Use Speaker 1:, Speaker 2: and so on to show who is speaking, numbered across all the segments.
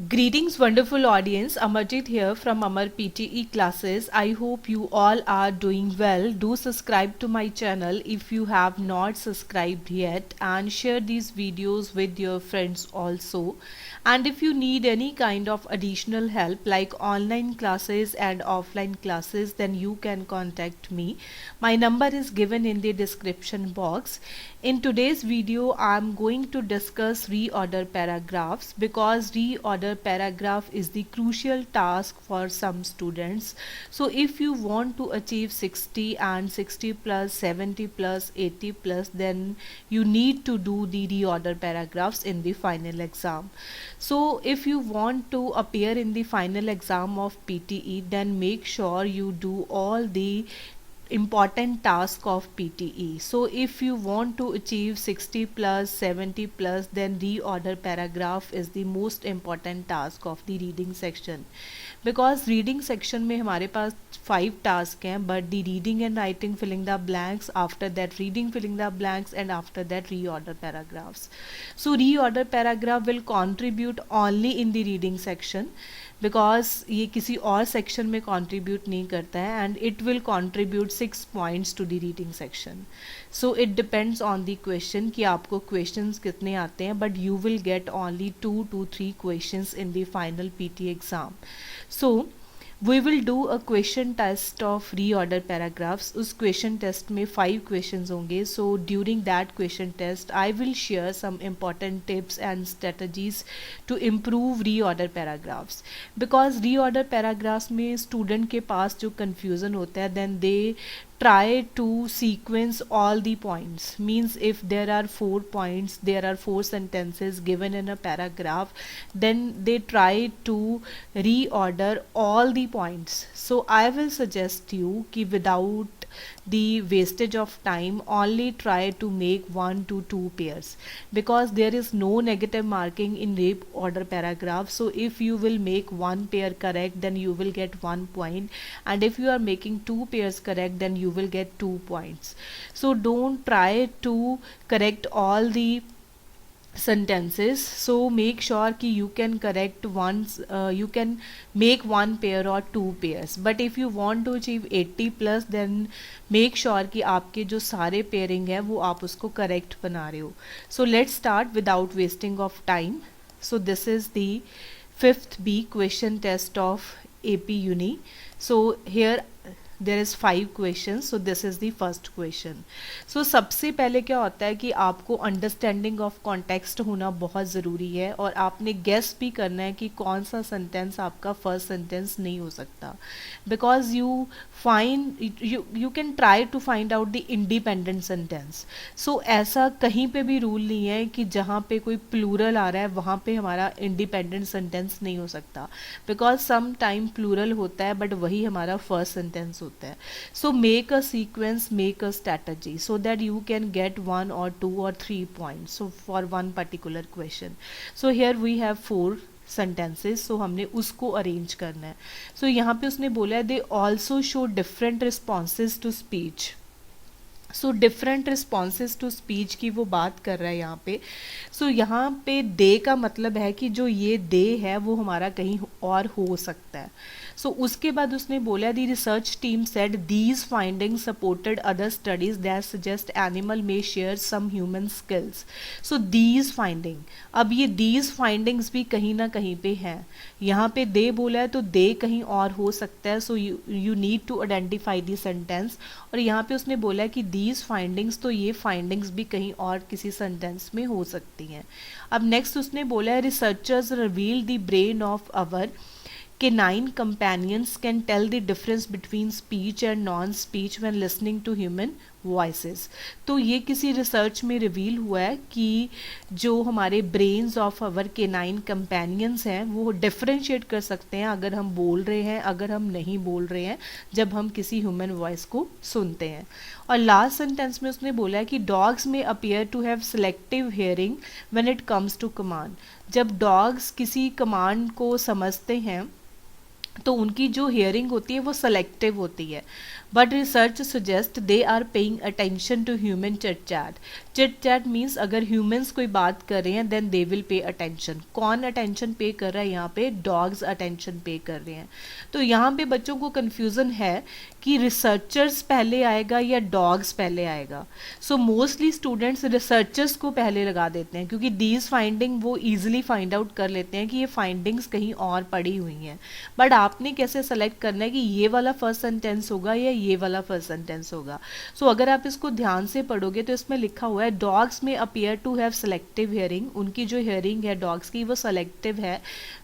Speaker 1: Greetings, wonderful audience. Amarjit here from Amar PTE classes. I hope you all are doing well. Do subscribe to my channel if you have not subscribed yet, and share these videos with your friends also. And if you need any kind of additional help like online classes and offline classes, then you can contact me. My number is given in the description box. In today's video, I am going to discuss reorder paragraphs because reorder paragraph is the crucial task for some students. So if you want to achieve 60 and 60 plus, 70 plus, 80 plus, then you need to do the reorder paragraphs in the final exam. So if you want to appear in the final exam of PTE, then make sure you do all the important task of PTE. So if you want to achieve 60 plus, 70 plus, then reorder paragraph is the most important task of the reading section. Because reading section में हमारे पास 5 tasks हैं, but the reading and writing filling the blanks, after that reading filling the blanks, and after that reorder paragraphs. So reorder paragraph will contribute only in the reading section because ये किसी और section में contribute नहीं करता है, and it will contribute 6 points to the reading section. So it depends on the question कि आपको questions कितने आते हैं, but you will get only 2 to 3 questions in the final PT exam. So we will do a question test of reorder paragraphs. उस question test में 5 questions होंगे. So during that question test I will share some important tips and strategies to improve reorder paragraphs. Because reorder paragraphs में student के पास जो confusion होता है, then they try to sequence all the points. Means if there are 4 points, there are 4 sentences given in a paragraph, then they try to reorder all the points. So I will suggest you कि without the wastage of time, only try to make 1 to 2 pairs, because there is no negative marking in reorder paragraph. So if you will make 1 pair correct, then you will get 1 point, and if you are making 2 pairs correct, then you will get 2 points. So don't try to correct all the sentences. So make sure कि you can correct once, you can make 1 pair or 2 pairs. But if you want to achieve 80 plus, then make sure कि आपके जो सारे pairing है वो आप उसको correct बना रहे हो. So let's start without wasting of time. So this is the 5th B question test of AP Uni. So here there is 5 questions. So this is the first question. So सबसे पहले क्या होता है कि आपको अंडरस्टैंडिंग ऑफ कॉन्टेक्स्ट होना बहुत ज़रूरी है, और आपने गेस भी करना है कि कौन सा सेंटेंस आपका फर्स्ट सेंटेंस नहीं हो सकता. Because you can try to find out the independent sentence. So ऐसा कहीं पे भी रूल नहीं है कि जहाँ पे कोई प्लूरल आ रहा है वहाँ पे हमारा इंडिपेंडेंट सेंटेंस नहीं हो सकता, बिकॉज सम टाइम प्लूरल होता है बट वही हमारा फर्स्ट सेंटेंस होता है. So make a sequence, make a strategy, so that you can get 1 or 2 or 3 points so for one particular question. So here we have 4 sentences. So हमने उसको arrange करना है. So यहाँ पे उसने बोला है they also show different responses to speech. So different responses to speech की वो बात कर रहा है यहाँ पे. सो यहाँ पे दे का मतलब है कि जो ये दे है वो हमारा कहीं और हो सकता है. सो उसके बाद उसने बोला the research team said these findings supported other studies that suggest animal may share some human skills. So these finding, अब ये दीज फाइंडिंग्स भी कहीं ना कहीं पे हैं. यहाँ पे दे बोला है तो दे कहीं और हो सकता है. So you need to identify the sentence. और यहाँ पे उसने बोला है कि दीज फाइंडिंग्स, तो ये फाइंडिंग्स भी कहीं और किसी सेंटेंस में हो सकती हैं. अब नेक्स्ट उसने बोला है researchers reveal the brain of our canine companions can tell the difference between speech and non-speech when listening to human voices. तो ये किसी रिसर्च में रिवील हुआ है कि जो हमारे brains of our canine companions हैं वो डिफरेंशिएट कर सकते हैं अगर हम बोल रहे हैं, अगर हम नहीं बोल रहे हैं, जब हम किसी ह्यूमन वॉइस को सुनते हैं. और लास्ट सेंटेंस में उसने बोला है कि dogs may appear to have selective hearing when it comes to command. जब डॉग्स किसी कमांड को समझते हैं तो उनकी जो हियरिंग होती है वो सेलेक्टिव होती है. But research suggest they are paying attention to human chit chat. Chit chat means अगर ह्यूमंस कोई बात कर रहे हैं then they will pay attention. कौन अटेंशन पे कर रहा है यहाँ पे? डॉग्स अटेंशन पे कर रहे हैं. तो यहाँ पे बच्चों को कन्फ्यूज़न है कि रिसर्चर्स पहले आएगा या डॉग्स पहले आएगा. सो मोस्टली स्टूडेंट्स रिसर्चर्स को पहले लगा देते हैं क्योंकि दीज फाइंडिंग वो ईजिली फाइंड आउट कर लेते हैं कि ये फाइंडिंग्स कहीं और पड़ी हुई हैं. बट आपने कैसे सेलेक्ट करना है कि ये वाला फर्स्ट सेंटेंस होगा या ये वाला फर्स्ट सेंटेंस होगा. सो अगर आप इसको ध्यान से पढ़ोगे तो इसमें लिखा हुआ है dogs may appear to have selective hearing. उनकी जो हियरिंग है डॉग्स की वो सेलेक्टिव है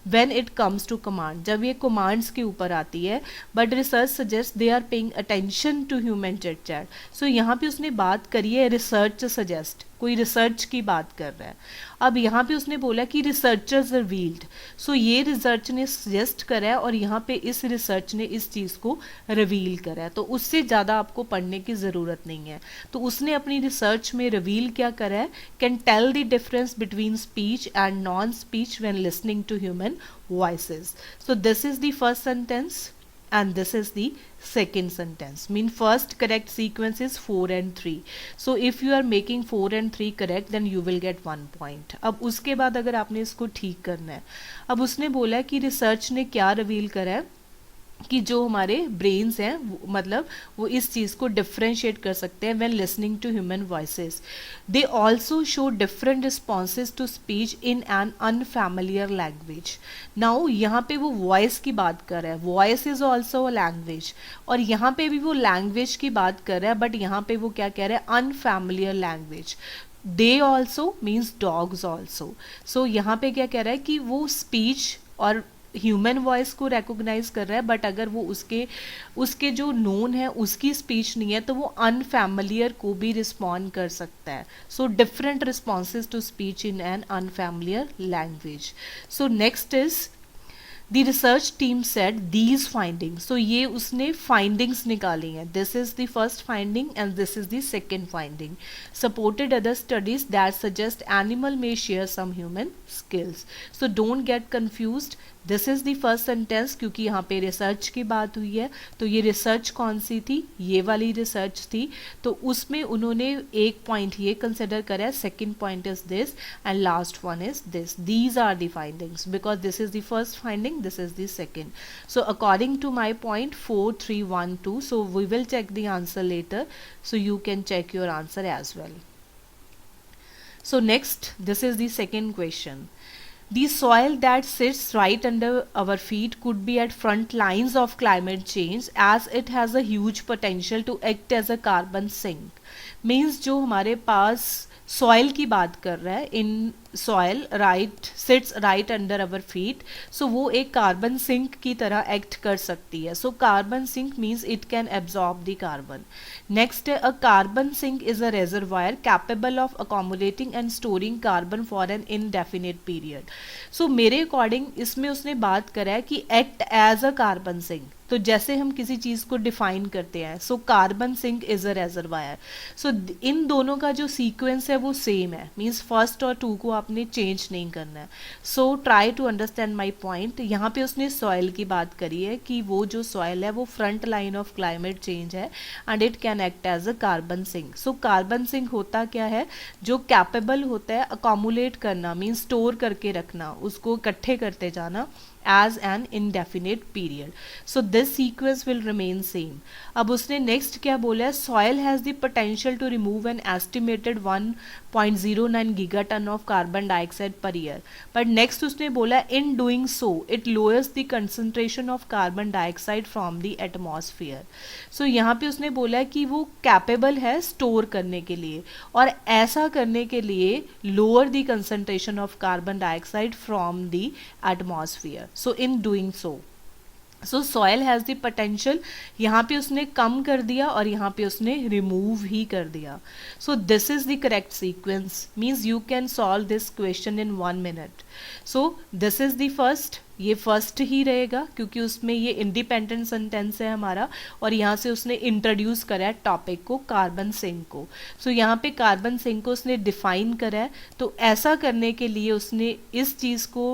Speaker 1: when it comes to command, जब ये कमांड्स के ऊपर आती है. But research suggest they are paying attention to human chit chat. So यहाँ पे उसने बात करी है रिसर्च सजेस्ट, कोई रिसर्च की बात कर रहा है. अब यहाँ पे उसने बोला कि रिसर्चर्स रिवील्ड. सो ये रिसर्च ने सजेस्ट करा है और यहाँ पे इस रिसर्च ने इस चीज़ को रिवील करा है. तो उससे ज़्यादा आपको पढ़ने की ज़रूरत नहीं है. तो उसने अपनी रिसर्च में रिवील क्या करा है? Can tell the difference between speech and non speech when listening to human voices. So this is the first sentence and this is the second sentence. Mean first correct sequence is 4 and 3. So if you are making 4 and 3 correct then you will get 1 point. अब उसके बाद अगर आपने इसको ठीक करना है, अब उसने बोला कि रिसर्च ने क्या रिवील करा है कि जो हमारे ब्रेन्स हैं मतलब वो इस चीज़ को डिफ्रेंशिएट कर सकते हैं when listening to human voices. They also show different responses to speech in an unfamiliar language. Now यहाँ पे वो वॉइस की बात कर रहा है, voice is also a language, और यहाँ पे भी वो लैंग्वेज की बात कर रहा है. बट यहाँ पे वो क्या कह रहा है? Unfamiliar language. They also means dogs also. So यहाँ पे क्या कह रहा है कि वो स्पीच और ह्यूमन वॉइस को रिकॉग्नाइज कर रहा है बट अगर वो उसके जो नोन है उसकी स्पीच नहीं है तो वो अनफैमिलियर को भी रिस्पॉन्ड कर सकता है. So different responses to speech in an unfamiliar language. So next is The research team said these findings. So ये उसने findings निकाली हैं. This is the first finding and this is the second finding. Supported other studies that suggest animal may share some human skills. So don't get confused. This is the first sentence क्योंकि यहाँ पे research की बात हुई है. तो ये research कौन सी थी? ये वाली रिसर्च थी. तो उसमें उन्होंने एक पॉइंट ये कंसिडर करा है, second point is this and last one is this. These are the findings because this is the first finding, this is the second. So according to my point 4, 3, 1, 2. So we will check the answer letter so you can check your answer as well. So next, this is the second question. The soil that sits right under our feet could be at front lines of climate change as it has a huge potential to act as a carbon sink. Means जो हमारे पास soil की बात कर रहा है, in soil right sits right under our feet. So वो एक carbon sink की तरह एक्ट कर सकती है. So carbon sink means it can absorb the carbon. Next है a carbon sink is a reservoir capable of accommodating and storing carbon for an indefinite period. So मेरे according इसमें उसने बात करा है कि act as a carbon sink. तो जैसे हम किसी चीज़ को डिफाइन करते हैं, so carbon sink is a reservoir. So इन दोनों का जो सीक्वेंस है वो सेम है, मीन्स फर्स्ट और टू को आपने चेंज नहीं करना है. So try to understand my point. यहाँ पे उसने सॉइल की बात करी है कि वो जो सॉइल है वो front line of climate change है and it can act as a carbon sink. So carbon sink होता क्या है? जो कैपेबल होता है अकोमुलेट करना, मीन्स स्टोर करके रखना, उसको इकट्ठे करते जाना as an indefinite period. So this sequence will remain same. अब उसने next क्या बोला है? Soil has the potential to remove an estimated 1.09 gigaton of carbon dioxide per year. But next उसने बोला in doing so it lowers the concentration of carbon dioxide from the atmosphere. So यहाँ पे उसने बोला है कि वो capable है store करने के लिए और ऐसा करने के लिए lower the concentration of carbon dioxide from the atmosphere. So in doing so, so soil has the potential. यहाँ पे उसने कम कर दिया और यहाँ पे उसने remove ही कर दिया. So this is the correct sequence. Means you can solve this question in 1 minute. So this is the first. ये फर्स्ट ही रहेगा क्योंकि उसमें ये इंडिपेंडेंट सेंटेंस है हमारा और यहाँ से उसने इंट्रोड्यूस करा है टॉपिक को, कार्बन सिंक को. सो यहाँ पे कार्बन सिंक को उसने डिफाइन करा है. तो ऐसा करने के लिए उसने इस चीज़ को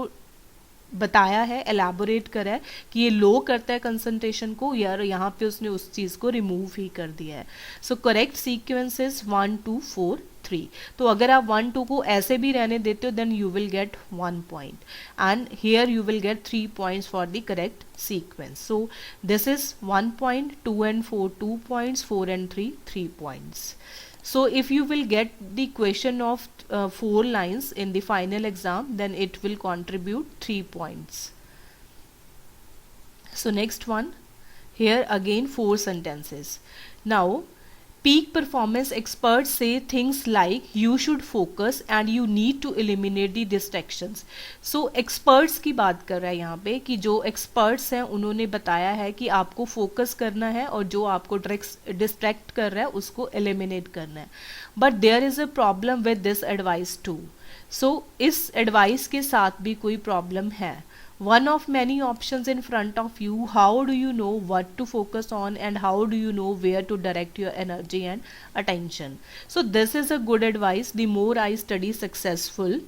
Speaker 1: बताया है, एलैबोरेट करा है कि ये लो करता है कंसंट्रेशन को, यार यहाँ पे उसने उस चीज़ को रिमूव ही कर दिया है. So correct sequence is 1, 2, 4, 3। तो अगर आप 1 2 को ऐसे भी रहने देते हो then you will get 1 point and here you will get 3 points for the correct sequence. So this is 1 point, 2 and 4 2 points, 4 and 3 3 points. So if you will get the question of 4 lines in the final exam then it will contribute 3 points. So next one, here again 4 sentences. Now peak performance experts say things like you should focus and you need to eliminate the distractions. So experts की बात कर रहा है यहाँ पे कि जो experts हैं उन्होंने बताया है कि आपको focus करना है और जो आपको distract कर रहा है उसको eliminate करना है. But there is a problem with this advice too. So इस advice के साथ भी कोई problem है. One of many options in front of you. How do you know what to focus on and how do you know where to direct your energy and attention? So this is a good advice. The more I study successful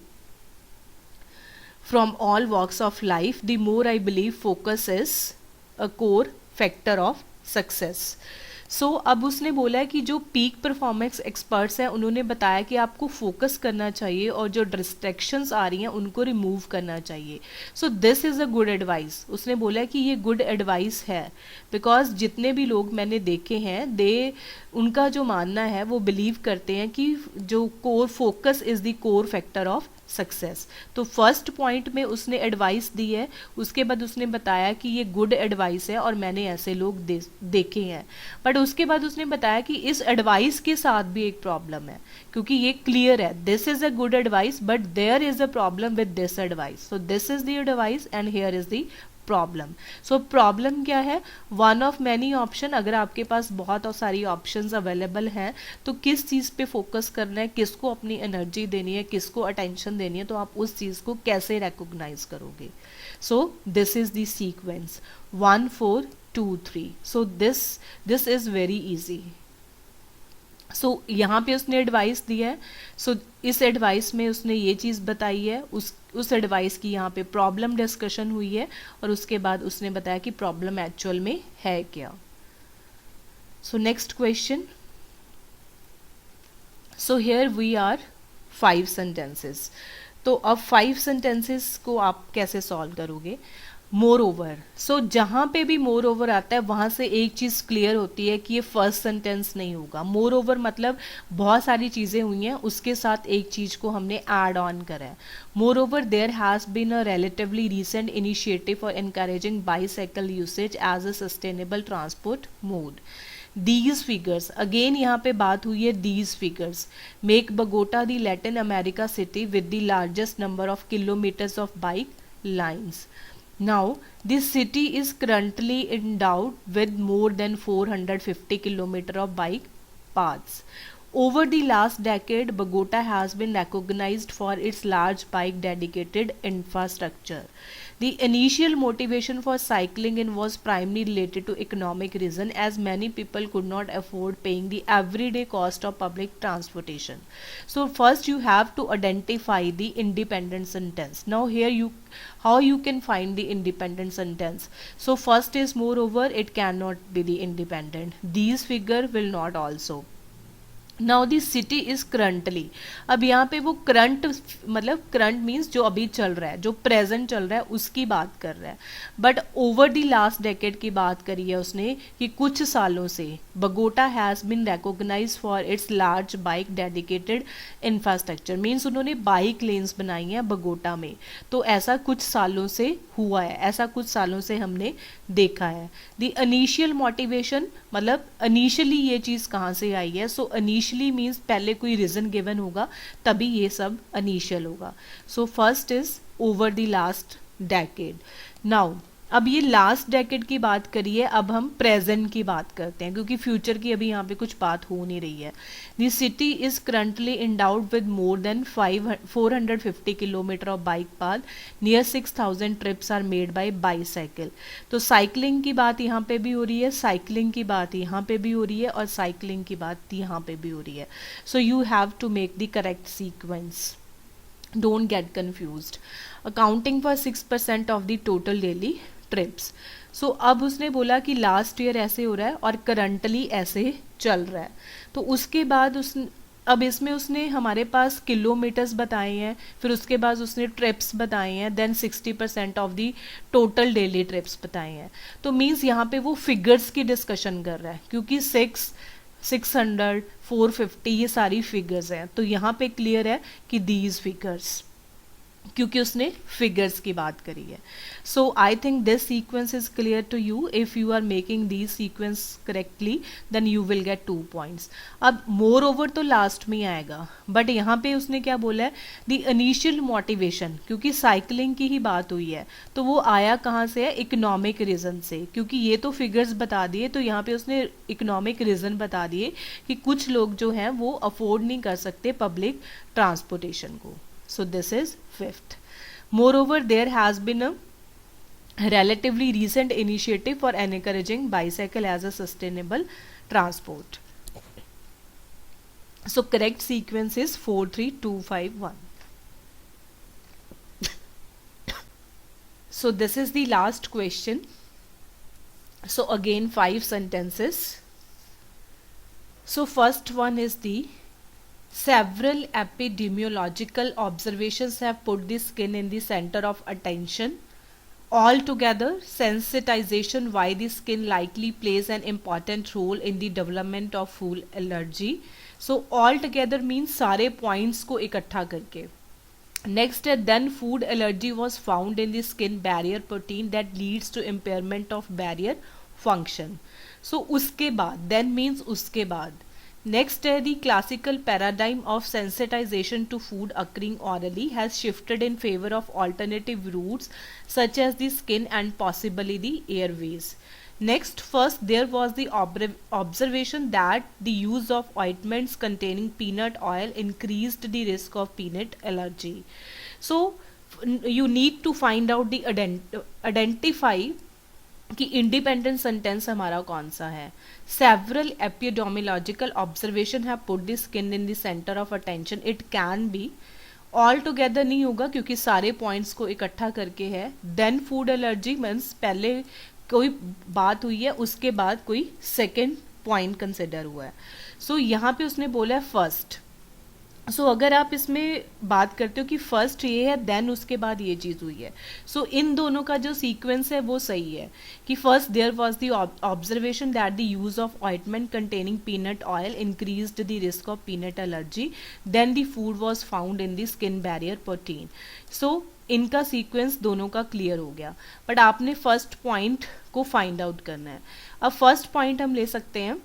Speaker 1: from all walks of life, the more I believe focus is a core factor of success. सो अब उसने बोला है कि जो peak performance experts हैं उन्होंने बताया कि आपको फोकस करना चाहिए और जो डिस्ट्रैक्शंस आ रही हैं उनको रिमूव करना चाहिए. So this is a good advice. उसने बोला कि ये गुड एडवाइस है बिकॉज जितने भी लोग मैंने देखे हैं उनका जो मानना है वो बिलीव करते हैं कि जो core focus is the core factor of success. तो फर्स्ट पॉइंट में उसने एडवाइस दी है, उसके बाद उसने बताया कि ये गुड एडवाइस है और मैंने ऐसे लोग देखे हैं. बट उसके बाद उसने बताया कि इस एडवाइस के साथ भी एक प्रॉब्लम है क्योंकि ये क्लियर है this is a good advice but there is a problem with this advice. So this is the advice and here is the problem. So problem क्या है? One of many option. अगर आपके पास बहुत सारी ऑप्शंस अवेलेबल हैं तो किस चीज़ पे फोकस करना है, किसको अपनी एनर्जी देनी है, किसको अटेंशन देनी है, तो आप उस चीज़ को कैसे रिकॉग्नाइज करोगे. So this is the sequence 1 4 2 3. So this is very easy. So यहाँ पे उसने एडवाइस दिया है. सो इस एडवाइस में उसने ये चीज़ बताई है, उस एडवाइस की यहाँ पे प्रॉब्लम डिस्कशन हुई है और उसके बाद उसने बताया कि प्रॉब्लम एक्चुअल में है क्या. So next question. So here we are 5 sentences. तो अब 5 सेंटेंसेस को आप कैसे सॉल्व करोगे? More over. सो जहाँ पे भी मोर ओवर आता है वहाँ से एक चीज़ क्लियर होती है कि ये फर्स्ट सेंटेंस नहीं होगा. मोर ओवर मतलब बहुत सारी चीज़ें हुई हैं उसके साथ एक चीज़ को हमने ऐड ऑन करा है. Moreover there has been a relatively recent initiative for encouraging bicycle usage as a sustainable transport mode. These figures, again यहाँ पे बात हुई है these figures, make Bogota the Latin America city with the largest number of kilometers of bike lines. Now, this city is currently endowed with more than 450 kilometers of bike paths. Over the last decade, Bogota has been recognized for its large bike dedicated infrastructure. The initial motivation for cycling in was primarily related to economic reason as many people could not afford paying the everyday cost of public transportation. So first you have to identify the independent sentence. Now here how you can find the independent sentence. So first is moreover, it cannot be the independent. These figure will not also. Now the city is currently. अब यहाँ पे वो current मतलब current means जो अभी चल रहा है, जो प्रेजेंट चल रहा है उसकी बात कर रहा है. But over the last decade की बात करी है उसने कि कुछ सालों से Bogota has been recognise for its large bike dedicated infrastructure. Means उन्होंने बाइक लेन्स बनाई हैं बगोटा में. तो ऐसा कुछ सालों से हुआ है, ऐसा कुछ सालों से हमने देखा है. द इनिशियल मोटिवेशन मतलब इनिशियली ये चीज़ कहाँ से आई है. सो इनिशियली मीन्स पहले कोई रीज़न गिवन होगा तभी ये सब इनिशियल होगा. So first is over the last decade. Now अब ये लास्ट डेकेड की बात करिए, अब हम प्रेजेंट की बात करते हैं क्योंकि फ्यूचर की अभी यहाँ पे कुछ बात हो नहीं रही है. The city is currently endowed with more than 450 kilometre of bike path. Near 6000 trips are made by bicycle. तो साइकिलिंग की बात यहाँ पे भी हो रही है, साइकिलिंग की बात यहाँ पे भी हो रही है और साइकिलिंग की बात यहाँ पे भी हो रही है. So you have to make the correct sequence. Don't get confused. Accounting for 6% of the total daily trips. So अब उसने बोला कि लास्ट ईयर ऐसे हो रहा है और करंटली ऐसे चल रहा है. तो उसके बाद अब इसमें उसने हमारे पास किलोमीटर्स बताए हैं, फिर उसके बाद उसने ट्रिप्स बताए हैं, then 60% of the total daily trips बताए हैं। तो मीन्स यहाँ पे वो फिगर्स की डिस्कशन कर रहा है, क्योंकि 600 450 ये सारी फिगर्स हैं, तो यहाँ पे क्लियर है कि दीज फिगर्स, क्योंकि उसने फिगर्स की बात करी है। So I think this sequence is clear to you. If you are making this sequence correctly then you will get 2 points. अब मोर ओवर तो लास्ट में आएगा, बट यहाँ पे उसने क्या बोला है, द इनिशियल मोटिवेशन, क्योंकि साइकिलिंग की ही बात हुई है, तो वो आया कहाँ से है, इकोनॉमिक रीज़न से, क्योंकि ये तो फिगर्स बता दिए, तो यहाँ पे उसने इकोनॉमिक रीज़न बता दिए कि कुछ लोग जो हैं वो अफोर्ड नहीं कर सकते पब्लिक ट्रांसपोर्टेशन को। So this is fifth. Moreover, there has been a relatively recent initiative for encouraging bicycle as a sustainable transport. So correct sequence is 4, 3, 2, 5, 1. So this is the last question. So again 5 sentences. So first one is the several epidemiological observations have put the skin in the center of attention. Altogether, sensitization why the skin likely plays an important role in the development of food allergy. So altogether means सारे points को इकट्ठा करके. Next है then food allergy was found in the skin barrier protein that leads to impairment of barrier function. So उसके बाद then means उसके बाद. Next, the classical paradigm of sensitization to food occurring orally has shifted in favor of alternative routes such as the skin and possibly the airways. Next, first there was the observation that the use of ointments containing peanut oil increased the risk of peanut allergy. So, you need to find out the identify कि independent sentence हमारा कौन सा है। Several epidemiological observation have put the skin in the centre of attention, it can be, all together नहीं होगा क्योंकि सारे points को इकट्ठा करके है। देन फूड एलर्जी मीन्स पहले कोई बात हुई है, उसके बाद कोई सेकेंड पॉइंट कंसिडर हुआ है। सो यहाँ पे उसने बोला है फर्स्ट। सो अगर आप इसमें बात करते हो कि फर्स्ट ये है देन उसके बाद ये चीज़ हुई है, सो इन दोनों का जो सीक्वेंस है वो सही है कि first there was the observation that the use of ointment containing peanut oil increased the risk of peanut allergy, then the food was found in the skin barrier protein. So इनका sequence दोनों का clear हो गया, but आपने first point को find out करना है। अब फर्स्ट पॉइंट हम ले सकते हैं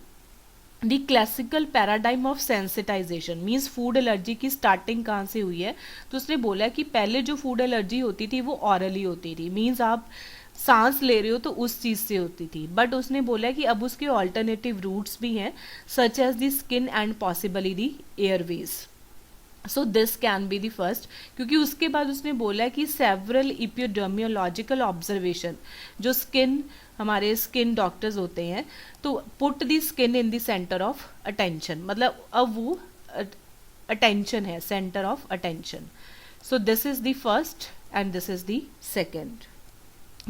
Speaker 1: the classical paradigm of sensitization, means food allergy की स्टार्टिंग कहाँ से हुई है, तो उसने बोला कि पहले जो फूड एलर्जी होती थी वो ऑरली होती थी, मीन्स आप सांस ले रहे हो तो उस चीज़ से होती थी, बट उसने बोला कि अब उसके ऑल्टरनेटिव रूट्स भी हैं such as the skin and possibly the airways. So this can be the first, क्योंकि उसके बाद उसने बोला कि सेवरल एपिडेमियोलॉजिकल ऑब्जर्वेशन, जो स्किन हमारे स्किन डॉक्टर्स होते हैं, तो put the skin in the centre of attention, मतलब अब वो अटेंशन है, centre of attention. So this is the first and this is the second.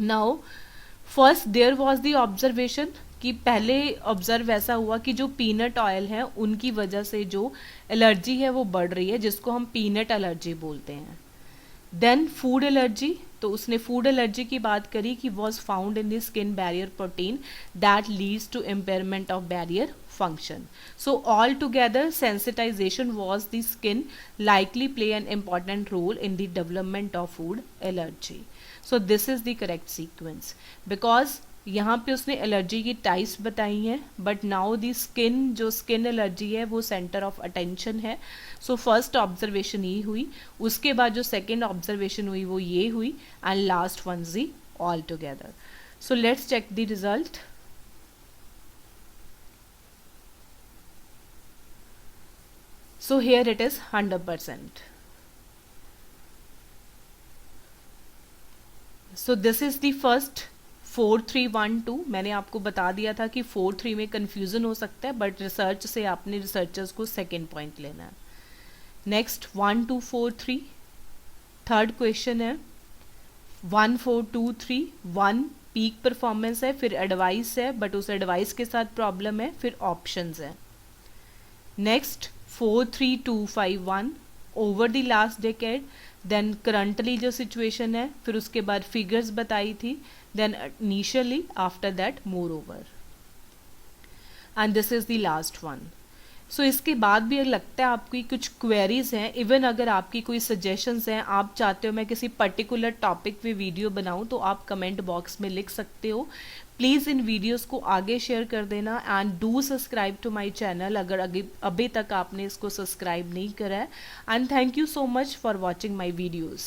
Speaker 1: Now first there was the observation कि पहले ऑब्जर्व ऐसा हुआ कि जो पीनट ऑयल है उनकी वजह से जो एलर्जी है वो बढ़ रही है, जिसको हम पीनट एलर्जी बोलते हैं। देन फूड एलर्जी, तो उसने फूड एलर्जी की बात करी कि was found in the skin barrier protein that leads to impairment of barrier function. So altogether sensitization was the skin likely play an important role in the development of food allergy. So this is the correct sequence because यहाँ पे उसने allergy की types बताई हैं, but now the skin, जो skin allergy है वो centre of attention है। सो फर्स्ट ऑब्जर्वेशन ये हुई, उसके बाद जो सेकेंड ऑब्जर्वेशन हुई वो ये हुई, and last one G altogether. So let's check the result. So here it is 100%. So this is the first 4, 3, 1, 2। मैंने आपको बता दिया था कि 4, 3 में कंफ्यूजन हो सकता है, बट रिसर्च से आपने रिसर्चर्स को सेकेंड पॉइंट लेना है। नेक्स्ट 1, 2, 4, 3। थर्ड क्वेश्चन है 1, 4, 2, 3। 1 पीक परफॉर्मेंस है, फिर एडवाइस है, बट उस एडवाइस के साथ प्रॉब्लम है, फिर ऑप्शंस है। Next 43251 over the last decade, then currently जो सिचुएशन है, फिर उसके बाद फिगर्स बताई थी, then initially, after that moreover, and this is the last one. So इसके बाद भी लगता है आपकी कुछ क्वेरीज हैं, इवन अगर आपकी कोई सजेशंस हैं, आप चाहते हो मैं किसी पर्टिकुलर टॉपिक पे वीडियो बनाऊं, तो आप कमेंट बॉक्स में लिख सकते हो. प्लीज़ इन वीडियोस को आगे शेयर कर देना and do subscribe to my channel अगर अभी तक आपने इसको सब्सक्राइब नहीं करा है. And thank you so much for watching my videos.